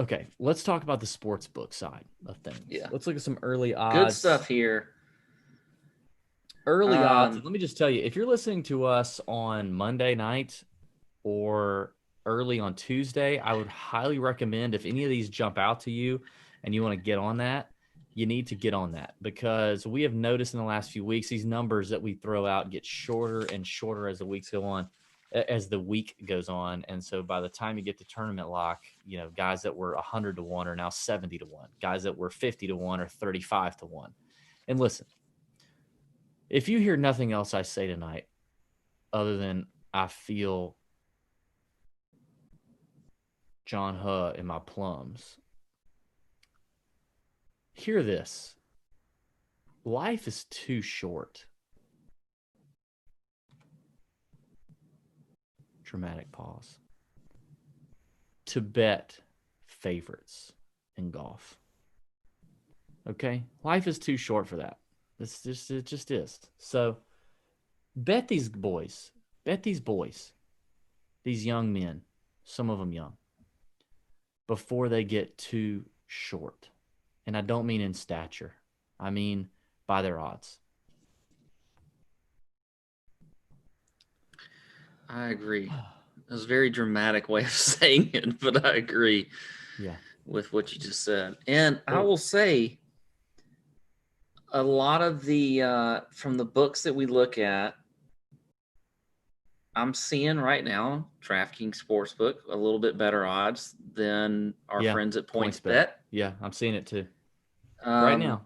Okay, let's talk about the sports book side of things. Yeah. Let's look at some early odds. Good stuff here. Early odds. Let me just tell you, if you're listening to us on Monday night or early on Tuesday, I would highly recommend if any of these jump out to you and you want to get on that, you need to get on that because we have noticed in the last few weeks these numbers that we throw out get shorter and shorter as the weeks go on, as the week goes on. And so by the time you get to tournament lock, guys that were 100 to 1 are now 70 to 1. Guys that were 50 to 1 are 35 to 1. And listen, if you hear nothing else I say tonight other than I feel John Huh in my plums, hear this. Life is too short. Dramatic pause. To bet favorites in golf. Okay? Life is too short for that. It just is. So bet these boys. Bet these boys. These young men. Some of them young. Before they get too short. And I don't mean in stature. I mean by their odds. I agree. It was a very dramatic way of saying it, but I agree with what you just said. And I will say, a lot of the from the books that we look at, I'm seeing right now DraftKings Sportsbook a little bit better odds than our friends at PointsBet. Yeah, I'm seeing it too. Right now.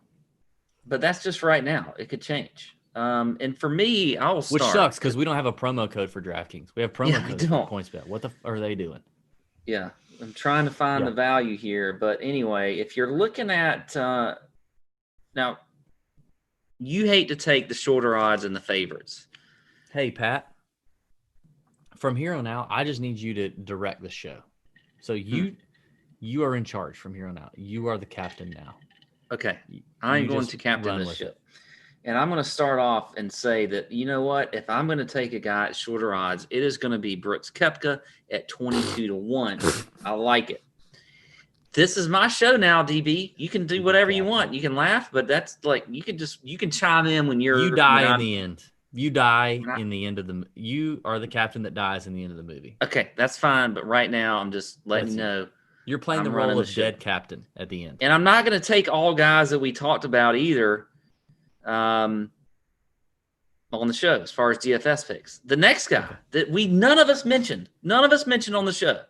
But that's just right now. It could change. And for me, I will start. Which sucks because we don't have a promo code for DraftKings. We have promo codes for PointsBet. What the are they doing? Yeah, I'm trying to find the value here. But anyway, if you're looking at now, you hate to take the shorter odds and the favorites. Hey, Pat. From here on out, I just need you to direct the show. So you are in charge from here on out. You are the captain now. Okay. I'm going to captain this ship. And I'm going to start off and say that, you know what? If I'm going to take a guy at shorter odds, it is going to be Brooks Koepka at 22 to 1. I like it. This is my show now, DB. You can do whatever you want. You can laugh, but that's like you can chime in when you're you die in the end. You die in the end of the you are the captain that dies in the end of the movie. Okay, that's fine, but right now I'm just letting you know. You're playing the role of dead captain at the end. And I'm not going to take all guys that we talked about either on the show as far as DFS picks. The next guy that none of us mentioned on the show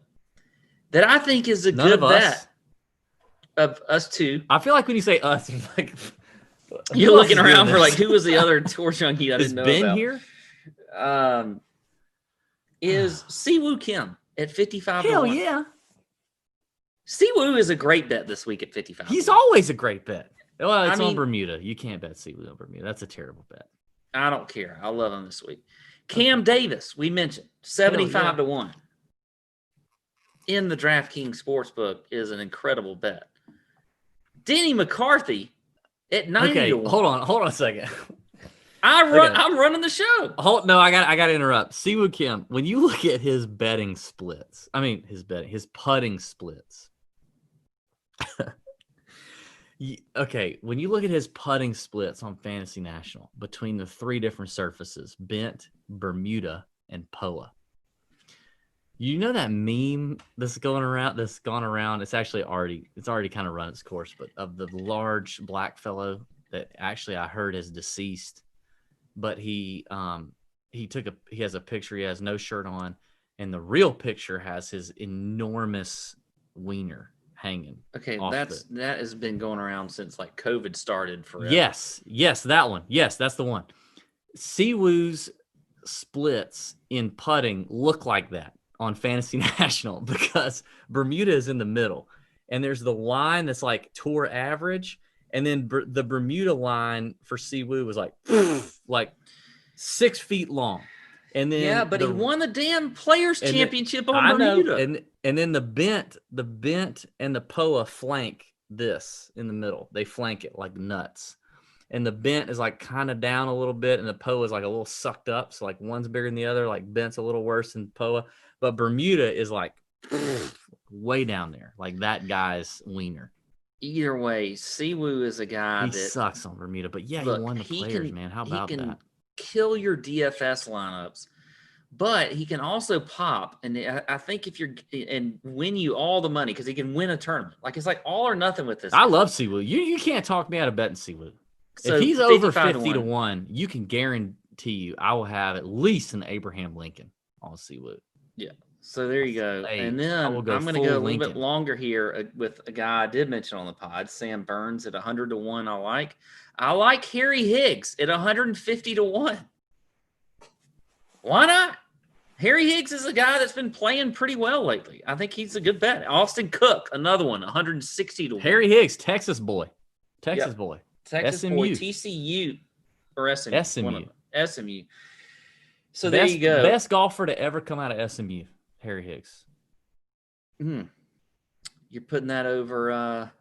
that I think is a good bet of us two. I feel like when you say us, like you're looking around for like who was the other Tour Junkie I didn't know about. Here? Is Siwoo Kim at 55 to 1. Hell yeah. Siwoo is a great bet this week at 55. He's always a great bet. Well, it's on Bermuda. You can't bet Siwoo on Bermuda. That's a terrible bet. I don't care. I love him this week. Cam Davis, we mentioned, 75 to 1. In the DraftKings Sportsbook is an incredible bet. Denny McCarthy at 90 to 1. Hold on a second. I'm running the show. I got to interrupt. Siwoo Kim, when you look at his betting splits, his putting splits. Okay, when you look at his putting splits on Fantasy National between the three different surfaces, Bent, Bermuda, and POA. You know that meme that's gone around? It's actually already kind of run its course, but of the large black fellow that actually I heard is deceased, but he has a picture. He has no shirt on, and the real picture has his enormous wiener hanging. Okay, that has been going around since like COVID started forever. Yes, that one. Yes, that's the one. Siwoo's splits in putting look like that on Fantasy National because Bermuda is in the middle, and there's the line that's like tour average, and then the Bermuda line for Siwoo was like 6 feet long. And then he won the damn Players Championship on Bermuda. Know, and then the bent and the POA flank this in the middle. They flank it like nuts. And the bent is like kind of down a little bit, and the POA is like a little sucked up. So like one's bigger than the other. Like bent's a little worse than POA, but Bermuda is like way down there, like that guy's wiener. Either way, Siwoo is a guy He that sucks on Bermuda, but yeah, he look, won the players, man. How he about can that? kill your DFS lineups, but he can also pop. And I think if you're and win you all the money because he can win a tournament. Like it's like all or nothing with this. I guy. love Siwoo. You can't talk me out of betting Siwoo. If So he's over 50 to 1, you can guarantee you I will have at least an Abraham Lincoln on Siwoo. Yeah. So there you go. And then I'm going to go a little bit longer here with a guy I did mention on the pod, Sam Burns at 100 to 1. I like Harry Higgs at 150 to 1. Why not? Harry Higgs is a guy that's been playing pretty well lately. I think he's a good bet. Austin Cook, another one, 160 to 1. Harry Higgs, Texas boy. Texas boy. Texas SMU. boy, TCU or SMU. SMU. So there you go. Best golfer to ever come out of SMU, Harry Higgs. You're putting that over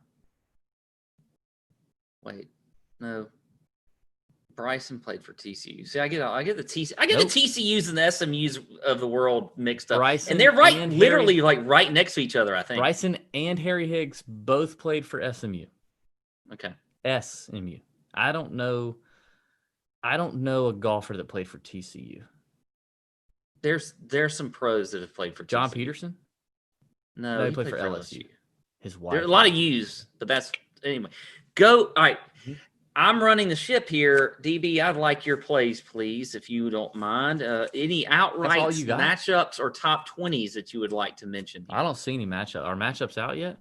wait, no. Bryson played for TCU. See, I get the TCUs and the SMUs of the world mixed up. Bryson and they're literally right next to each other, I think. Bryson and Harry Higgs both played for SMU. Okay. SMU. I don't know a golfer that played for TCU. There's some pros that have played for John TCU. Peterson? No, he played for LSU. His wife. There are a lot of U's, but that's anyway. Go. All right. I'm running the ship here. DB, I'd like your plays, please, if you don't mind. Any outright matchups or top 20s that you would like to mention? I don't see any matchup. Are matchups out yet?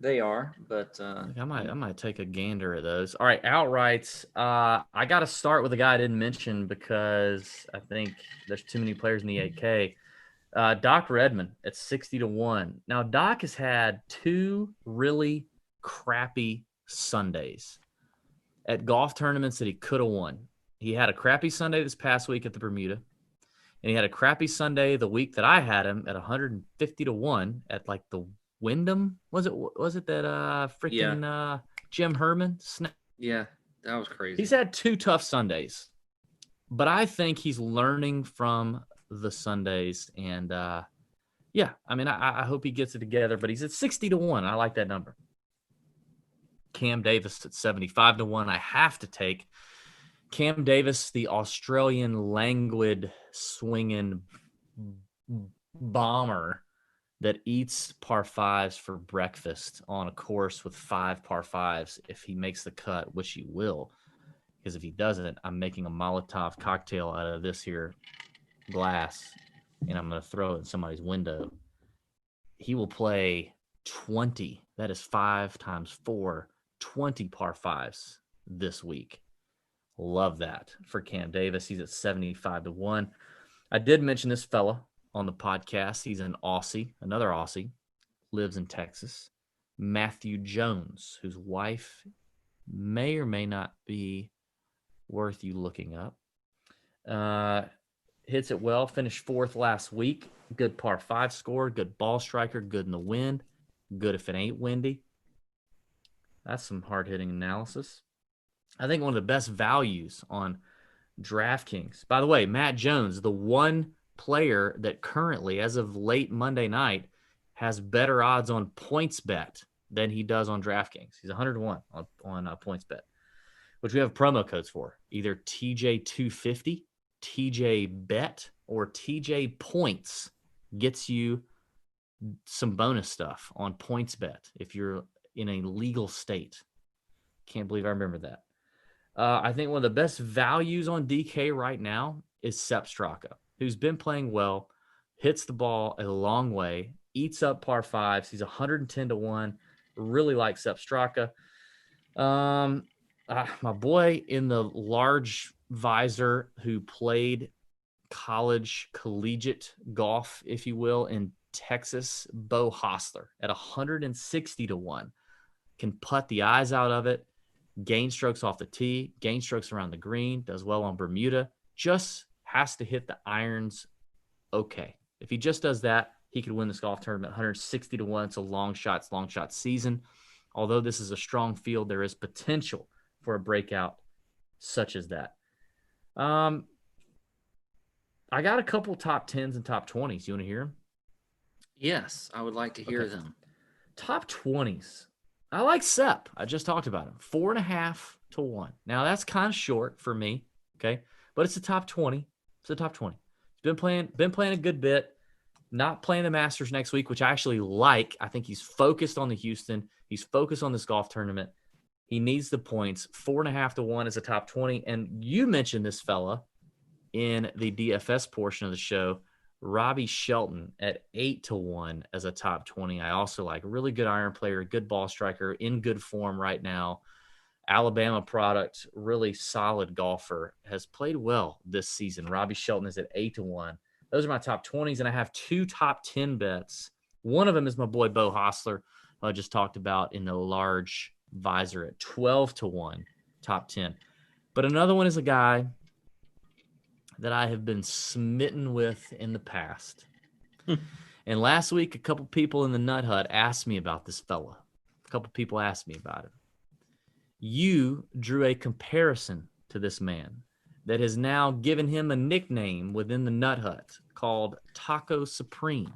They are, but I might take a gander at those. All right, outrights. I got to start with a guy I didn't mention because I think there's too many players in the 8K. Doc Redmond at 60 to 1. Now, Doc has had 2 really crappy Sundays at golf tournaments that he could have won. He had a crappy Sunday this past week at the Bermuda, and he had a crappy Sunday the week that I had him at 150 to 1 at like the Wyndham. Was it that freaking Jim Herman snap? Yeah, that was crazy. He's had 2 tough Sundays, but I think he's learning from the Sundays, and I hope he gets it together. But he's at 60 to 1. I like that number. Cam Davis at 75 to 1. I have to take Cam Davis, the Australian languid swinging bomber that eats par 5s for breakfast on a course with 5 par 5s. If he makes the cut, which he will, because if he doesn't, I'm making a Molotov cocktail out of this here glass, and I'm going to throw it in somebody's window. He will play 20. That is 5 times 4. 20 par 5s this week. Love that for Cam Davis. He's at 75 to 1. I did mention this fella on the podcast. He's an Aussie, another Aussie, lives in Texas. Matthew Jones, whose wife may or may not be worth you looking up. Hits it well, finished 4th last week. Good par 5 score, good ball striker, good in the wind, good if it ain't windy. That's some hard-hitting analysis. I think one of the best values on DraftKings. By the way, Matt Jones, the one player that currently, as of late Monday night, has better odds on PointsBet than he does on DraftKings. He's 101 on PointsBet, which we have promo codes for. Either TJ250, TJBet, or TJ Points gets you some bonus stuff on PointsBet if you're in a legal state. Can't believe I remember that. I think one of the best values on DK right now is Sepp Straka, who's been playing well, hits the ball a long way, eats up par 5s. He's 110 to 1. Really like Sepp Straka. My boy in the large visor who played collegiate golf, if you will, in Texas, Bo Hostler at 160 to 1. Can putt the eyes out of it, gain strokes off the tee, gain strokes around the green, does well on Bermuda, just has to hit the irons okay. If he just does that, he could win this golf tournament 160 to 1. It's a long shot season. Although this is a strong field, there is potential for a breakout such as that. I got a couple top 10s and top 20s. You want to hear them? Yes, I would like to hear them. Top 20s. I like Sepp. I just talked about him. 4.5 to 1. Now, that's kind of short for me, okay? But it's a top 20. It's a top 20. He's been playing a good bit. Not playing the Masters next week, which I actually like. I think he's focused on the Houston. He's focused on this golf tournament. He needs the points. 4.5 to 1 is a top 20. And you mentioned this fella in the DFS portion of the show, Robbie Shelton at 8 to 1 as a top 20. I also like. A really good iron player, good ball striker, in good form right now. Alabama product, really solid golfer, has played well this season. Robbie Shelton is at 8 to 1. Those are my top 20s, and I have 2 top 10 bets. One of them is my boy Bo Hostler, who I just talked about in the large visor at 12 to 1, top 10. But another one is a guy that I have been smitten with in the past. And last week, a couple people in the Nut Hut asked me about this fella. A couple people asked me about him. You drew a comparison to this man that has now given him a nickname within the Nut Hut called Taco Supreme.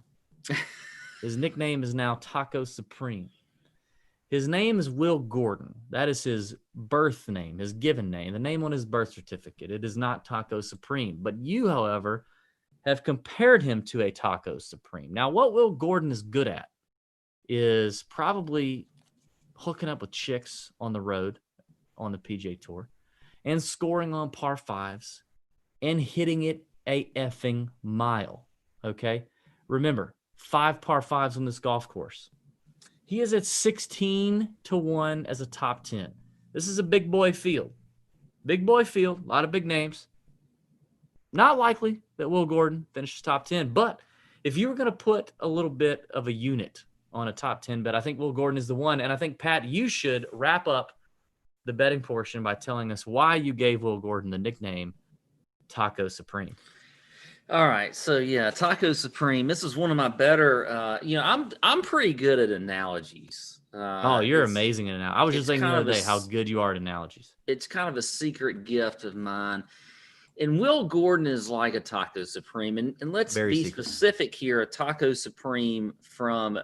His nickname is now Taco Supreme. His name is Will Gordon. That is his birth name, his given name, the name on his birth certificate. It is not Taco Supreme. But you, however, have compared him to a Taco Supreme. Now, what Will Gordon is good at is probably hooking up with chicks on the road on the PGA Tour and scoring on par fives and hitting it a effing mile, okay? Remember, 5 par fives on this golf course. He is at 16 to 1 as a top 10. This is a big boy field. Big boy field, a lot of big names. Not likely that Will Gordon finishes top 10, but if you were going to put a little bit of a unit on a top 10 bet, I think Will Gordon is the one. And I think, Pat, you should wrap up the betting portion by telling us why you gave Will Gordon the nickname Taco Supreme. All right, so yeah, Taco Supreme. This is one of my better. I'm pretty good at analogies. You're amazing at analogies. I was just thinking the other day how good you are at analogies. It's kind of a secret gift of mine. And Will Gordon is like a Taco Supreme. And let's be specific here, a Taco Supreme from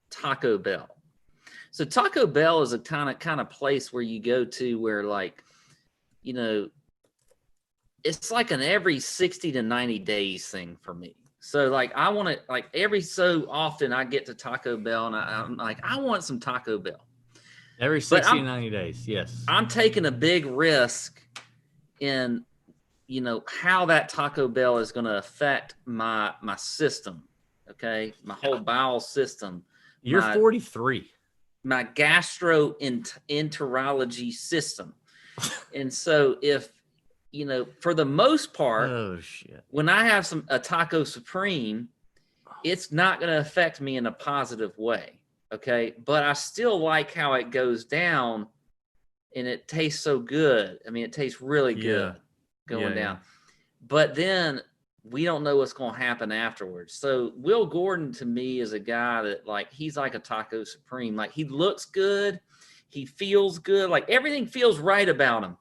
Taco Bell. So Taco Bell is a kind of place where you go to where, like, you know, it's like an every 60 to 90 days thing for me. So, like, I want to, like, every so often I get to Taco Bell and I'm like, I want some Taco Bell. Every 60 to 90 days, yes. I'm taking a big risk in, how that Taco Bell is going to affect my system, okay? My whole bowel system. You're 43. My gastroenterology system. And so if, for the most part, when I have a Taco Supreme, it's not going to affect me in a positive way, okay? But I still like how it goes down, and it tastes so good. I mean, it tastes really good going down. Yeah. But then we don't know what's going to happen afterwards. So Will Gordon, to me, is a guy that, like, he's like a Taco Supreme. Like, he looks good. He feels good. Like, everything feels right about him.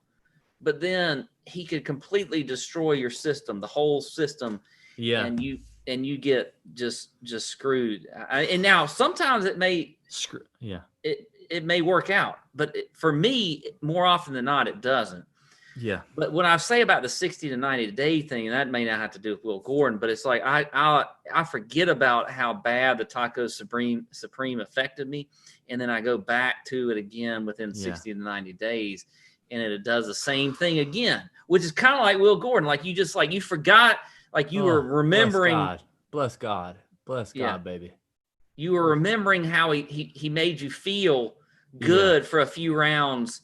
But then he could completely destroy your system, the whole system. Yeah. And you get just screwed. And now sometimes it may it may work out, but for me, more often than not, it doesn't. Yeah. But when I say about the 60 to 90 day thing, that may not have to do with Will Gordon, but it's like I forget about how bad the Taco Supreme affected me, and then I go back to it again within 60 to 90 days. And it does the same thing again, which is kind of like Will Gordon. Like, you just, like, you forgot, like, you were remembering. Bless God, baby. You were remembering how he made you feel good for a few rounds,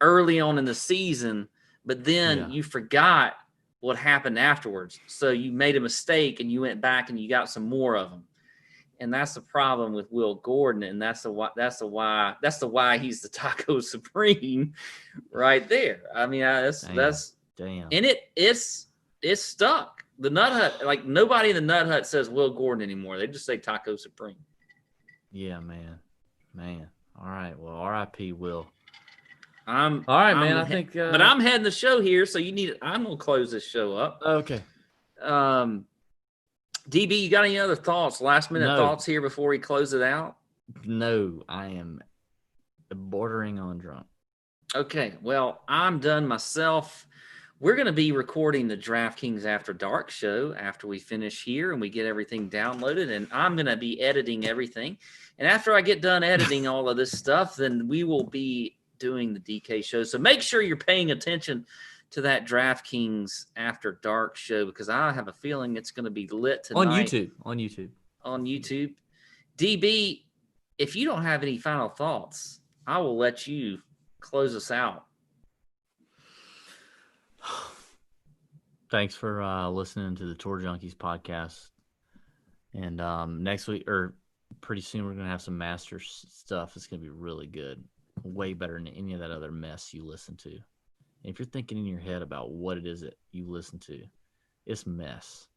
early on in the season, but then you forgot what happened afterwards. So you made a mistake and you went back and you got some more of them. And that's the problem with Will Gordon, and that's the why he's the Taco Supreme, right there. I mean, that's damn. And it's stuck. The Nut Hut, like, nobody in the Nut Hut says Will Gordon anymore. They just say Taco Supreme. Yeah, man. All right, well, R.I.P. Will. All right, man. I think, but I'm heading the show here, so I'm gonna close this show up. Okay. DB, you got any other thoughts? Last minute thoughts here before we close it out? No, I am bordering on drunk. Okay, well, I'm done myself. We're going to be recording the DraftKings After Dark show after we finish here and we get everything downloaded, and I'm going to be editing everything. And after I get done editing all of this stuff, then we will be doing the DK show. So make sure you're paying attention to that DraftKings After Dark show, because I have a feeling it's going to be lit tonight. On YouTube. DB, if you don't have any final thoughts, I will let you close us out. Thanks for listening to the Tour Junkies podcast. And next week, or pretty soon, we're going to have some Masters stuff. It's going to be really good. Way better than any of that other mess you listen to. And if you're thinking in your head about what it is that you listen to, it's mess.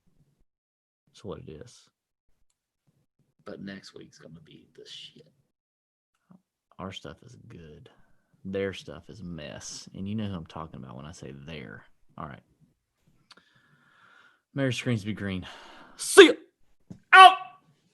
That's what it is. But next week's going to be the shit. Our stuff is good. Their stuff is mess. And you know who I'm talking about when I say their. All right. Mary Screens be green. See ya!